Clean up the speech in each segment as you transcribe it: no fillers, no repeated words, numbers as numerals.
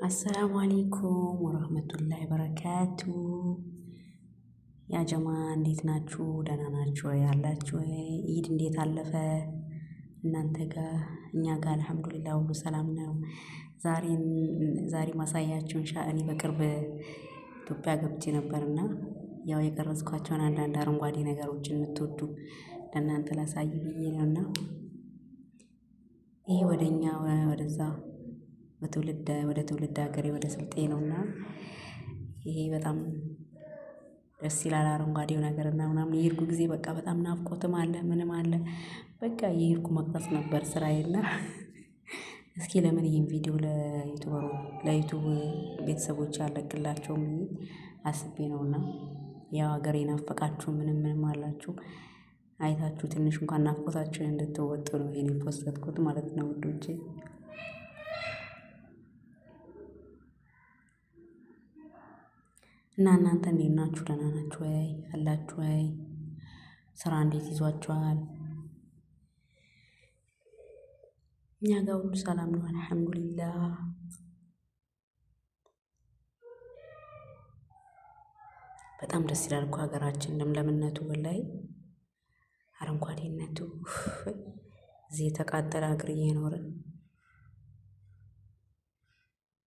አሰላሙ አሌይኩም ወረህመቱላሂ በረካቱ። ያ ጀማ እንዴት ናችሁ? ደህና ናችሁ ወይ? ያላችሁ ወይ? ኢድ እንዴት አለፈ እናንተ ጋር? እኛ ጋር አልሐምዱሊላህ ሁሉ ሰላም ነው። ዛሬ ማሳያችሁን እኔ በቅርብ ኢትዮጵያ ገብቼ ነበርና ያው የቀረጽኳቸውን አንዳንድ አረንጓዴ ነገሮችን የምትወዱ ለእናንተ ላሳይ ብዬ ነውና ይሄ ወደኛ ወደዛ ወደ ትውልድ ሀገሬ ወደ ስልጤ ነውና ይሄ በጣም ደስ ይላል። አረንጓዴው ነገር እና ምናምን የሄድኩ ጊዜ በቃ በጣም ናፍቆትም አለ ምንም አለ። በቃ የሄድኩ መቅረጽ ነበር ስራዬና እስኪ ለምን ይሄን ቪዲዮ ለዩቱብ ቤተሰቦች አለቅላቸውም አስቤ ነውና ያው ሀገሬ ናፈቃችሁ ምንም አላችሁ አይታችሁ ትንሽ እንኳን ናፍቆታችሁን እንድትወጡ ነው ይሄን ፖስትኩት ማለት ነው ውዶቼ። እና እናንተ እንዴት ናችሁ? ደህና ናችሁ ወይ? አላችሁ ወይ? ስራ እንዴት ይዟችኋል? እኛ ጋር ሁሉ ሰላም ነው አልሐምዱሊላህ። በጣም ደስ ይላል እኮ ሀገራችን ለምለምነቱ፣ ወላይ አረንጓዴነቱ። እዚህ የተቃጠለ ሀገር እየኖርን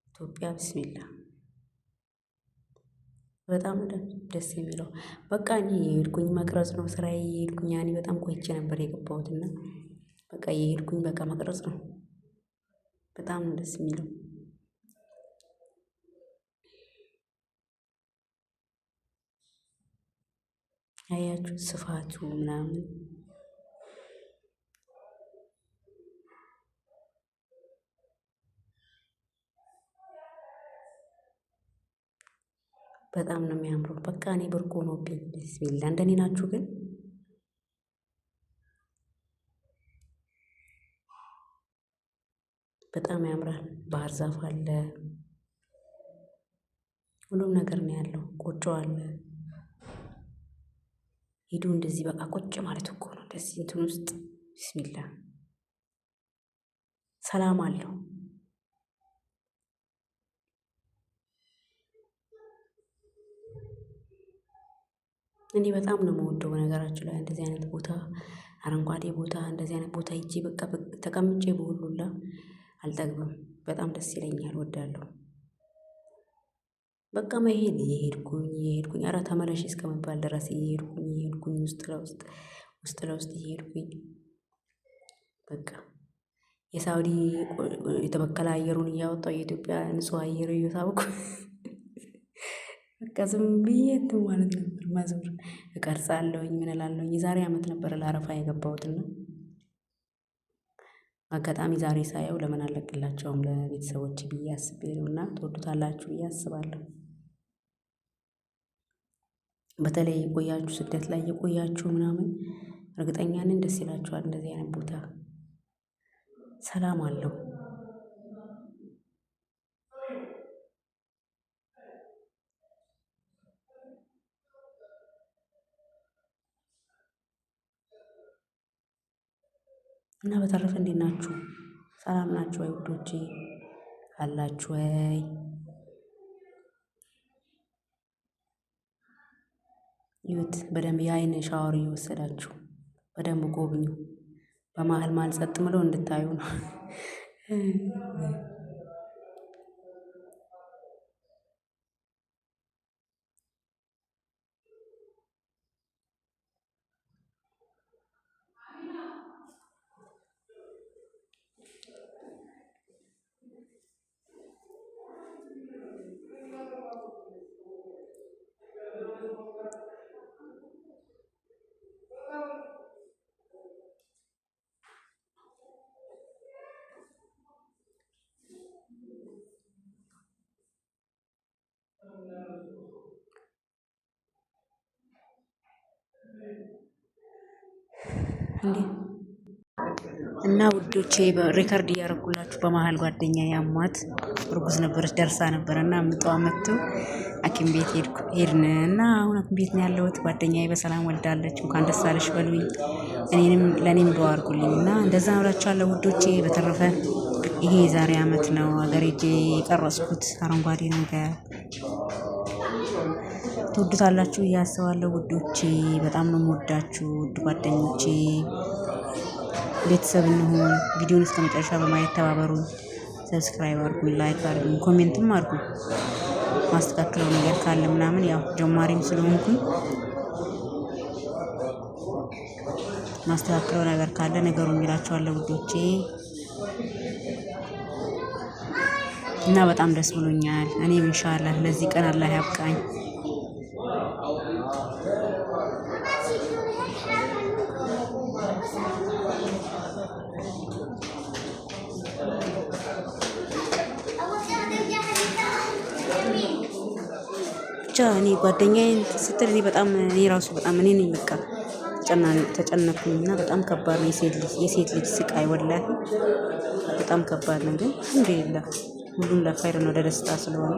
ኢትዮጵያ ብስሚላ በጣም ደስ የሚለው በቃ እኔ የሄድኩኝ መቅረጽ ነው ስራዬ። የሄድኩኝ ያኔ በጣም ቆይቼ ነበር የገባሁትና በቃ የሄድኩኝ በቃ መቅረጽ ነው። በጣም ደስ የሚለው አያችሁ ስፋቱ ምናምን በጣም ነው የሚያምረው። በቃ እኔ ብርቅ ሆኖብኝ ቢስሚላ። እንደኔ ናችሁ ግን? በጣም ያምራል። ባህር ዛፍ አለ፣ ሁሉም ነገር ነው ያለው። ቆጮ አለ። ሂዱ እንደዚህ በቃ ቁጭ ማለት እኮ ነው። እንደዚህ እንትን ውስጥ ቢስሚላ ሰላም አለው። እኔ በጣም ነው የምወደው በነገራችን ላይ እንደዚህ አይነት ቦታ፣ አረንጓዴ ቦታ፣ እንደዚህ አይነት ቦታ ሂጄ በቃ ተቀምጬ በሁሉላ አልጠግብም። በጣም ደስ ይለኛል፣ ወዳለሁ። በቃ መሄድ እየሄድኩኝ ኧረ ተመለሽ እስከመባል ድረስ እየሄድኩኝ ውስጥ ለውስጥ እየሄድኩኝ በቃ የሳውዲ የተበከለ አየሩን እያወጣው የኢትዮጵያ ንጹህ አየር እየሳብኩ በቃ ዝም ብዬ እንትን ማለት ነበር። ማዞር እቀርጻለሁኝ ምን እላለሁኝ። የዛሬ ዓመት ነበር ለአረፋ የገባሁትና አጋጣሚ ዛሬ ሳየው ለምን አለቅላቸውም ለቤተሰቦች ብዬ አስቤ ነውና ትወዱታላችሁ ብዬ አስባለሁ። በተለይ የቆያችሁ ስደት ላይ የቆያችሁ ምናምን እርግጠኛ ነኝ ደስ ይላችኋል። እንደዚህ አይነት ቦታ ሰላም አለው። እና በተረፈ እንዴት ናችሁ? ሰላም ናችሁ ወይ ውዶቼ? አላችሁ ወይ? ይሁት በደንብ የአይን ሻወር እየወሰዳችሁ በደንብ ጎብኙ። በመሀል ጸጥ ብሎ እንድታዩ ነው። እንዴ እና ውዶቼ ሪከርድ እያደረጉላችሁ በመሀል ጓደኛ ያሟት እርጉዝ ነበረች ደርሳ ነበረ እና ምጧ መጥቶ ሐኪም ቤት ሄድን እና አሁን ሐኪም ቤት ነው ያለሁት። ጓደኛዬ በሰላም ወልዳለች። እንኳን ደስ አለሽ በሉኝ። ለእኔም ዱዓ አድርጉልኝ እና እንደዛ እላችኋለሁ ውዶቼ። በተረፈ ይሄ የዛሬ አመት ነው ሀገር ሄጄ የቀረጽኩት አረንጓዴ ነገር። ትወዱታላችሁ ብዬ አስባለሁ ውዶቼ። በጣም ነው የምወዳችሁ ውድ ጓደኞቼ። ቤተሰብ እንሁን። ቪዲዮውን እስከ መጨረሻ በማየት ተባበሩን። ሰብስክራይብ አድርጉን፣ ላይክ አድርጉን፣ ኮሜንትም አድርጉን። ማስተካከለው ነገር ካለ ምናምን ያው ጀማሪም ስለሆንኩኝ ማስተካከለው ነገር ካለ ነገሩን እላችኋለሁ ውዶቼ። እና በጣም ደስ ብሎኛል። እኔም ኢንሻአላህ ለዚህ ቀን አላህ ያብቃኝ። ብቻ እኔ ጓደኛዬን ስትል እኔ በጣም እኔ ራሱ በጣም እኔ ነኝ በቃ ተጨነኩኝና በጣም ከባድ ነው የሴት ልጅ ስቃይ ወላሂ በጣም ከባድ ነው። ግን አልሐምዱሊላህ ሁሉም ለኸይር ነው፣ ለደስታ ስለሆነ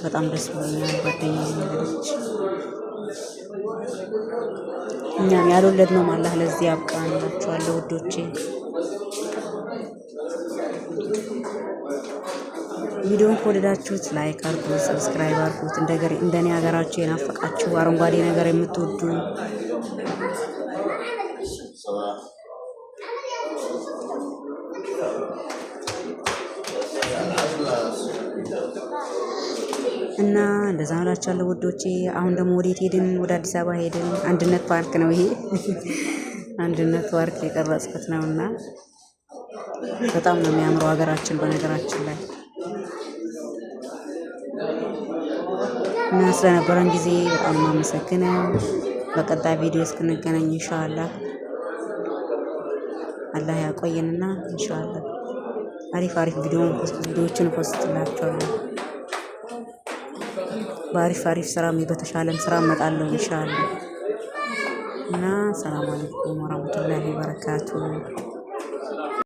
በጣም ደስ ብሎኛል። ጓደኛዬ ነገሮች እኛም ያልወለድነው አላህ ለዚህ ያብቃን እላችኋለሁ ውዶቼ። ቪዲዮውን ከወደዳችሁት ላይክ አድርጉት፣ ሰብስክራይብ አድርጉት። እንደኔ ሀገራችሁ የናፈቃችሁ አረንጓዴ ነገር የምትወዱ እና እንደዛ እላችኋለሁ ውዶቼ። አሁን ደግሞ ወዴት ሄድን? ወደ አዲስ አበባ ሄድን። አንድነት ፓርክ ነው ይሄ አንድነት ፓርክ የቀረጽኩት ነውና በጣም ነው የሚያምረው ሀገራችን በነገራችን ላይ እና ስለነበረን ጊዜ በጣም የማመሰግነው። በቀጣይ ቪዲዮ እስክንገናኝ ኢንሻአላህ አላህ ያቆየንና ኢንሻአላህ አሪፍ ቪዲዮዎችን ፖስትላችኋለሁ። በአሪፍ ስራ በተሻለም ስራ እመጣለሁ ኢንሻአላህ። እና ሰላም አለይኩም ወራህመቱላሂ ወበረካቱ።